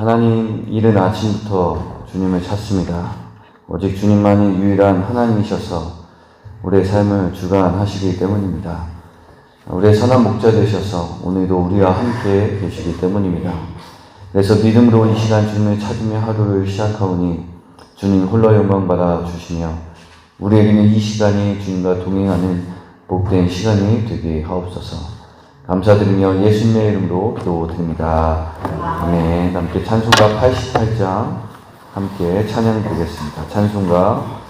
하나님, 이른 아침부터 주님을 찾습니다. 오직 주님만이 유일한 하나님이셔서 우리의 삶을 주관하시기 때문입니다. 우리의 선한 목자 되셔서 오늘도 우리와 함께 계시기 때문입니다. 그래서 믿음으로 이 시간 주님을 찾으며 하루를 시작하오니 주님 홀로 영광 받아 주시며 우리에게는 이 시간이 주님과 동행하는 복된 시간이 되게 하옵소서. 감사드리며 예수님의 이름으로 기도드립니다. 아멘. 함께 찬송가 88장 함께 찬양드리겠습니다. 찬송가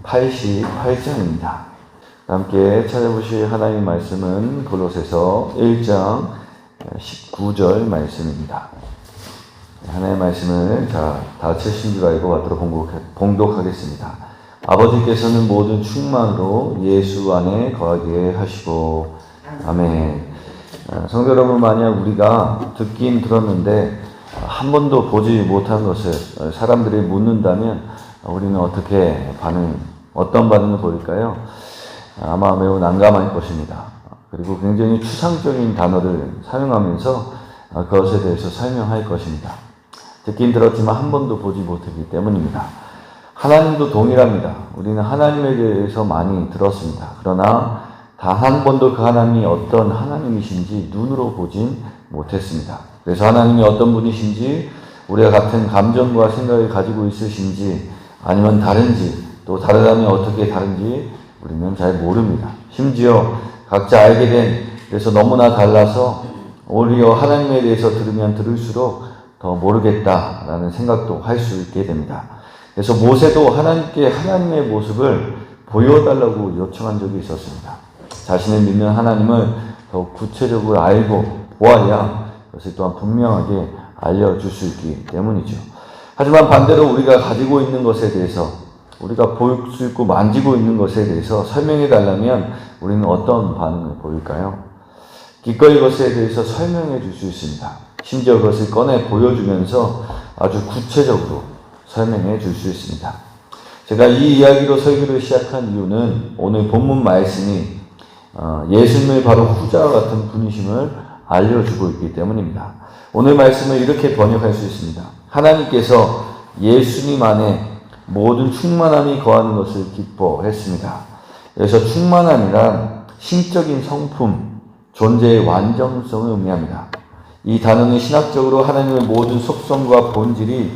88장입니다. 함께 찾아보실 하나님의 말씀은 골로새서 1장 19절 말씀입니다. 하나님의 말씀을 다 채신 줄 알고 받도록 봉독하겠습니다. 아버지께서는 모든 충만으로 예수 안에 거하게 하시고 아멘. 성도 여러분, 만약 우리가 듣긴 들었는데 한 번도 보지 못한 것을 사람들이 묻는다면 우리는 어떤 반응을 보일까요? 아마 매우 난감할 것입니다. 그리고 굉장히 추상적인 단어를 사용하면서 그것에 대해서 설명할 것입니다. 듣긴 들었지만 한 번도 보지 못했기 때문입니다. 하나님도 동일합니다. 우리는 하나님에 대해서 많이 들었습니다. 그러나 단 한 번도 그 하나님이 어떤 하나님이신지 눈으로 보진 못했습니다. 그래서 하나님이 어떤 분이신지, 우리가 같은 감정과 생각을 가지고 있으신지, 아니면 다른지, 또 다르다면 어떻게 다른지 우리는 잘 모릅니다. 심지어 각자 알게 된, 그래서 너무나 달라서 오히려 하나님에 대해서 들으면 들을수록 더 모르겠다라는 생각도 할 수 있게 됩니다. 그래서 모세도 하나님께 하나님의 모습을 보여달라고 요청한 적이 있었습니다. 자신을 믿는 하나님을 더 구체적으로 알고 보아야 그것을 또한 분명하게 알려줄 수 있기 때문이죠. 하지만 반대로 우리가 가지고 있는 것에 대해서, 우리가 볼 수 있고 만지고 있는 것에 대해서 설명해 달라면 우리는 어떤 반응을 보일까요? 기꺼이 그것에 대해서 설명해 줄 수 있습니다. 심지어 그것을 꺼내 보여주면서 아주 구체적으로 설명해 줄 수 있습니다. 제가 이 이야기로 설교를 시작한 이유는 오늘 본문 말씀이 예수님의 바로 후자와 같은 분이심을 알려주고 있기 때문입니다. 오늘 말씀을 이렇게 번역할 수 있습니다. 하나님께서 예수님 안에 모든 충만함이 거하는 것을 기뻐했습니다. 그래서 충만함이란 신적인 성품, 존재의 완전성을 의미합니다. 이 단어는 신학적으로 하나님의 모든 속성과 본질이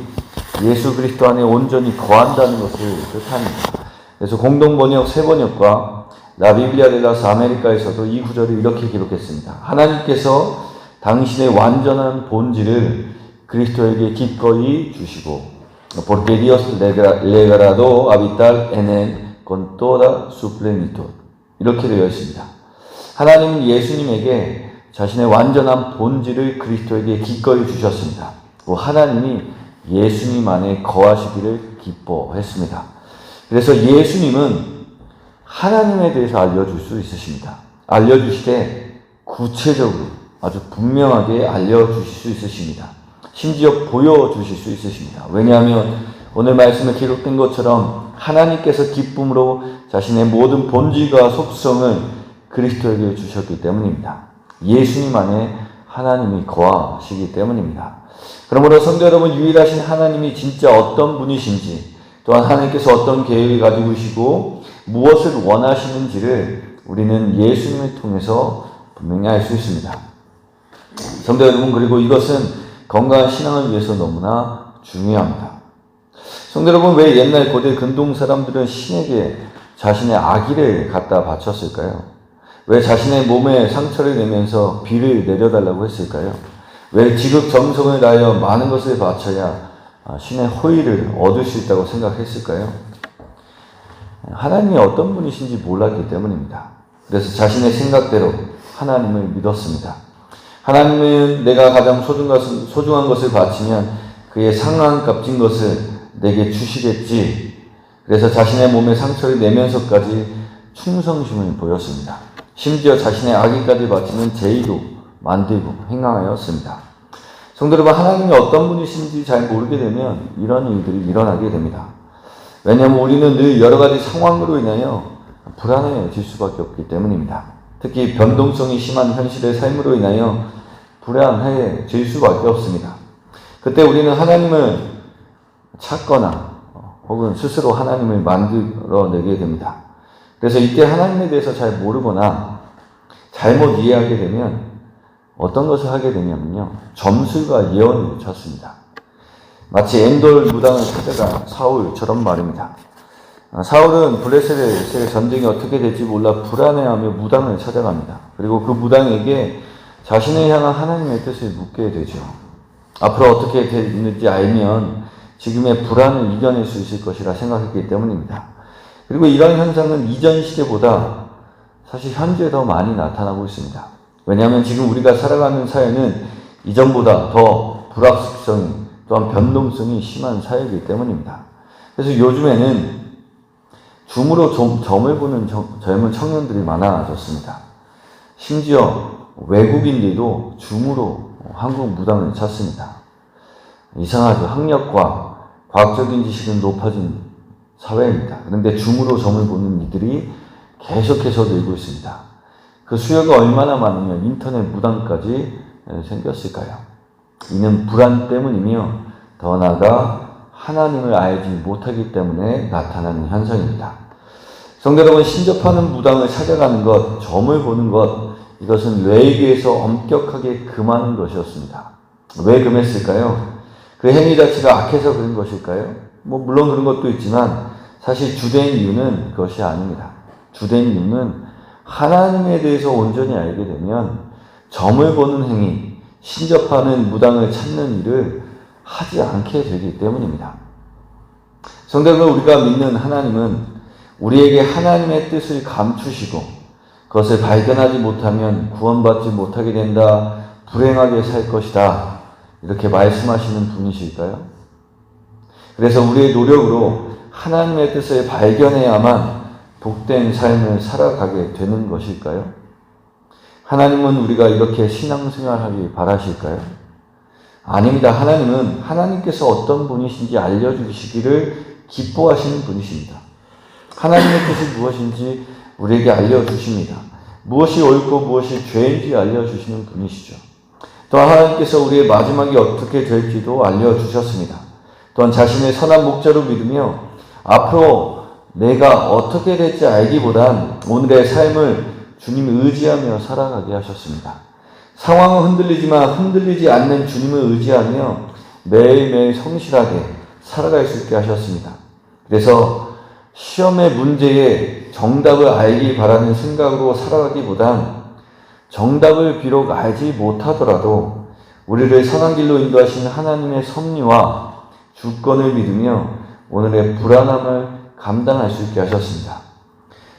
예수 그리스도 안에 온전히 거한다는 것을 뜻합니다. 그래서 공동번역 세번역과 라비블리아 델라스 아메리카에서도 이 구절을 이렇게 기록했습니다. 하나님께서 당신의 완전한 본질을 그리스도에게 기꺼이 주시고 porque Dios le agradó habitar en él con toda su plenitud. 이렇게 되어 있습니다. 하나님은 예수님에게 자신의 완전한 본질을 그리스도에게 기꺼이 주셨습니다. 하나님이 예수님 안에 거하시기를 기뻐했습니다. 그래서 예수님은 하나님에 대해서 알려줄 수 있으십니다. 알려주시되 구체적으로 아주 분명하게 알려주실 수 있으십니다. 심지어 보여주실 수 있으십니다. 왜냐하면 오늘 말씀에 기록된 것처럼 하나님께서 기쁨으로 자신의 모든 본질과 속성을 그리스도에게 주셨기 때문입니다. 예수님 안에 하나님이 거하시기 때문입니다. 그러므로 성도 여러분, 유일하신 하나님이 진짜 어떤 분이신지, 또한 하나님께서 어떤 계획을 가지고 계시고 무엇을 원하시는지를 우리는 예수님을 통해서 분명히 알 수 있습니다. 성도 여러분, 그리고 이것은 건강한 신앙을 위해서 너무나 중요합니다. 성도 여러분, 왜 옛날 고대 근동 사람들은 신에게 자신의 아기를 갖다 바쳤을까요? 왜 자신의 몸에 상처를 내면서 비를 내려달라고 했을까요? 왜 지극정성을 다하여 많은 것을 바쳐야 신의 호의를 얻을 수 있다고 생각했을까요? 하나님이 어떤 분이신지 몰랐기 때문입니다. 그래서 자신의 생각대로 하나님을 믿었습니다. 하나님은 내가 가장 소중한 것을 바치면 그의 상한 값진 것을 내게 주시겠지. 그래서 자신의 몸에 상처를 내면서까지 충성심을 보였습니다. 심지어 자신의 아기까지 바치는 제의도 만들고 행하였습니다. 성도 여러분, 하나님이 어떤 분이신지 잘 모르게 되면 이런 일들이 일어나게 됩니다. 왜냐하면 우리는 늘 여러 가지 상황으로 인하여 불안해질 수밖에 없기 때문입니다. 특히 변동성이 심한 현실의 삶으로 인하여 불안해질 수밖에 없습니다. 그때 우리는 하나님을 찾거나 혹은 스스로 하나님을 만들어내게 됩니다. 그래서 이때 하나님에 대해서 잘 모르거나 잘못 이해하게 되면 어떤 것을 하게 되냐면요, 점술과 예언을 찾습니다. 마치 엔돌 무당을 찾아가 사울처럼 말입니다. 사울은 블레셋의 전쟁이 어떻게 될지 몰라 불안해하며 무당을 찾아갑니다. 그리고 그 무당에게 자신을 향한 하나님의 뜻을 묻게 되죠. 앞으로 어떻게 되는지 알면 지금의 불안을 이겨낼 수 있을 것이라 생각했기 때문입니다. 그리고 이런 현상은 이전 시대보다 사실 현재 더 많이 나타나고 있습니다. 왜냐하면 지금 우리가 살아가는 사회는 이전보다 더 불확실성이 또한 변동성이 심한 사회이기 때문입니다. 그래서 요즘에는 줌으로 점을 보는 젊은 청년들이 많아졌습니다. 심지어 외국인들도 줌으로 한국 무당을 찾습니다. 이상하죠. 학력과 과학적인 지식은 높아진 사회입니다. 그런데 줌으로 점을 보는 이들이 계속해서 늘고 있습니다. 그 수요가 얼마나 많으면 인터넷 무당까지 생겼을까요? 이는 불안 때문이며 더 나아가 하나님을 알지 못하기 때문에 나타나는 현상입니다. 성도 여러분, 신접하는 무당을 찾아가는 것, 점을 보는 것, 이것은 레위기에서 엄격하게 금하는 것이었습니다. 왜 금했을까요? 그 행위 자체가 악해서 그런 것일까요? 물론 그런 것도 있지만 사실 주된 이유는 그것이 아닙니다. 주된 이유는 하나님에 대해서 온전히 알게 되면 점을 보는 행위, 신접하는 무당을 찾는 일을 하지 않게 되기 때문입니다. 성도 여러분, 우리가 믿는 하나님은 우리에게 하나님의 뜻을 감추시고 그것을 발견하지 못하면 구원받지 못하게 된다, 불행하게 살 것이다, 이렇게 말씀하시는 분이실까요? 그래서 우리의 노력으로 하나님의 뜻을 발견해야만 복된 삶을 살아가게 되는 것일까요? 하나님은 우리가 이렇게 신앙생활하길 바라실까요? 아닙니다. 하나님은 하나님께서 어떤 분이신지 알려주시기를 기뻐하시는 분이십니다. 하나님의 뜻이 무엇인지 우리에게 알려주십니다. 무엇이 옳고 무엇이 죄인지 알려주시는 분이시죠. 또한 하나님께서 우리의 마지막이 어떻게 될지도 알려주셨습니다. 또한 자신의 선한 목자로 믿으며 앞으로 내가 어떻게 될지 알기보단 오늘의 삶을 주님을 의지하며 살아가게 하셨습니다. 상황은 흔들리지만 흔들리지 않는 주님을 의지하며 매일매일 성실하게 살아갈 수 있게 하셨습니다. 그래서 시험의 문제에 정답을 알기 바라는 생각으로 살아가기보단 정답을 비록 알지 못하더라도 우리를 선한 길로 인도하신 하나님의 섭리와 주권을 믿으며 오늘의 불안함을 감당할 수 있게 하셨습니다.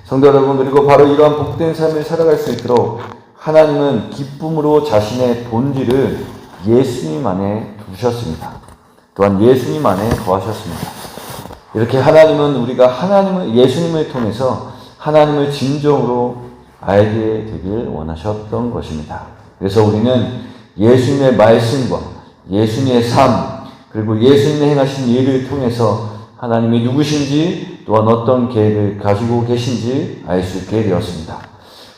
성도 여러분, 그리고 바로 이러한 복된 삶을 살아갈 수 있도록 하나님은 기쁨으로 자신의 본질을 예수님 안에 두셨습니다. 또한 예수님 안에 거하셨습니다. 이렇게 하나님은 우리가 예수님을 통해서 하나님을 진정으로 알게 되길 원하셨던 것입니다. 그래서 우리는 예수님의 말씀과 예수님의 삶, 그리고 예수님의 행하신 일을 통해서 하나님이 누구신지 또한 어떤 계획을 가지고 계신지 알 수 있게 되었습니다.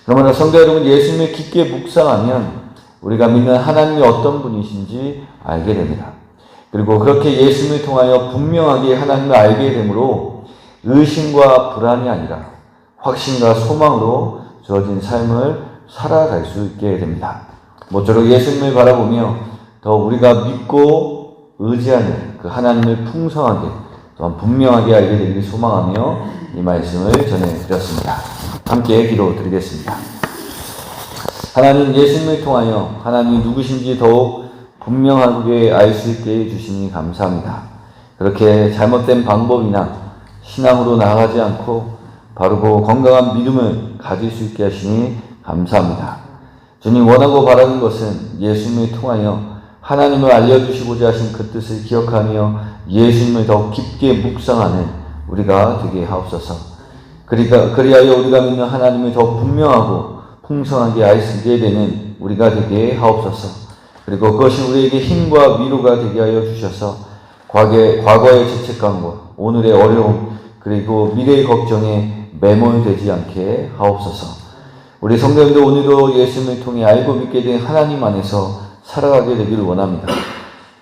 그러므로 성도 여러분, 예수님을 깊게 묵상하면 우리가 믿는 하나님이 어떤 분이신지 알게 됩니다. 그리고 그렇게 예수님을 통하여 분명하게 하나님을 알게 되므로 의심과 불안이 아니라 확신과 소망으로 주어진 삶을 살아갈 수 있게 됩니다. 모쪼록 예수님을 바라보며 더 우리가 믿고 의지하는 그 하나님을 풍성하게 또한 분명하게 알게 되기를 소망하며 이 말씀을 전해드렸습니다. 함께 기도드리겠습니다. 하나님, 예수님을 통하여 하나님이 누구신지 더욱 분명하게 알 수 있게 해주시니 감사합니다. 그렇게 잘못된 방법이나 신앙으로 나아가지 않고 바르고 건강한 믿음을 가질 수 있게 하시니 감사합니다. 주님, 원하고 바라는 것은 예수님을 통하여 하나님을 알려주시고자 하신 그 뜻을 기억하며 예수님을 더 깊게 묵상하는 우리가 되게 하옵소서. 그리하여 우리가 믿는 하나님을 더 분명하고 풍성하게 알 수 있게 되는 우리가 되게 하옵소서. 그리고 그것이 우리에게 힘과 위로가 되게 하여 주셔서 과거의 죄책감과 오늘의 어려움 그리고 미래의 걱정에 매몰되지 않게 하옵소서. 우리 성도님도 오늘도 예수님을 통해 알고 믿게 된 하나님 안에서 살아가게 되기를 원합니다.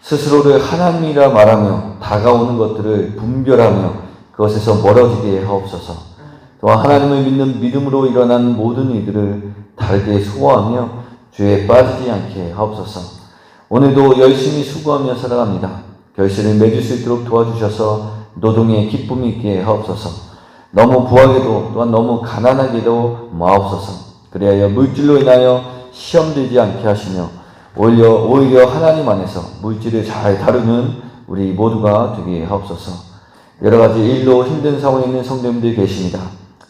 스스로를 하나님이라 말하며 다가오는 것들을 분별하며 그것에서 멀어지게 하옵소서. 또한 하나님을 믿는 믿음으로 일어난 모든 이들을 다르게 소화하며 죄에 빠지지 않게 하옵소서. 오늘도 열심히 수고하며 살아갑니다. 결실을 맺을 수 있도록 도와주셔서 노동에 기쁨이 있게 하옵소서. 너무 부하게도 또한 너무 가난하게도 마옵소서. 그리하여 물질로 인하여 시험 들지 않게 하시며 오히려 하나님 안에서 물질을 잘 다루는 우리 모두가 되게 하옵소서. 여러 가지 일로 힘든 상황에 있는 성도님들 계십니다.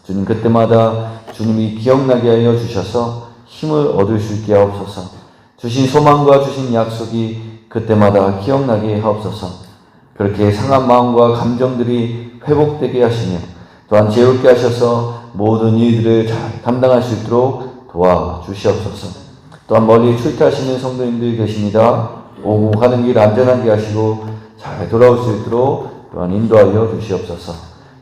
주님 그때마다 주님이 기억나게 하여 주셔서 힘을 얻을 수 있게 하옵소서. 주신 소망과 주신 약속이 그때마다 기억나게 하옵소서. 그렇게 상한 마음과 감정들이 회복되게 하시며 또한 지혜롭게 하셔서 모든 일들을 잘 담당할 수 있도록 도와주시옵소서. 또한 멀리 출퇴하시는 성도님들이 계십니다. 오고 가는 길 안전하게 하시고 잘 돌아올 수 있도록 또한 인도하여 주시옵소서.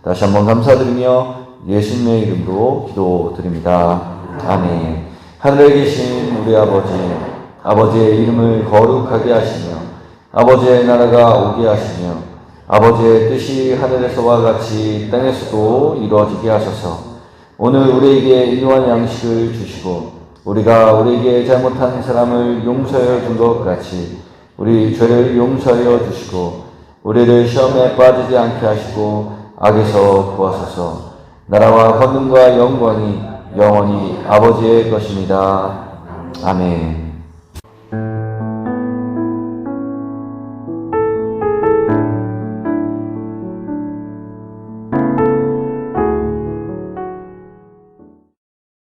다시 한번 감사드리며 예수님의 이름으로 기도드립니다. 아멘. 하늘에 계신 우리 아버지의 이름을 거룩하게 하시며 아버지의 나라가 오게 하시며 아버지의 뜻이 하늘에서와 같이 땅에서도 이루어지게 하소서. 오늘 우리에게 일용할 양식을 주시고 우리가 우리에게 잘못한 사람을 용서하여 준 것 같이 우리 죄를 용서하여 주시고 우리를 시험에 빠지지 않게 하시고 악에서 구하소서. 나라와 권능과 영광이 영원히 아버지의 것입니다. 아멘.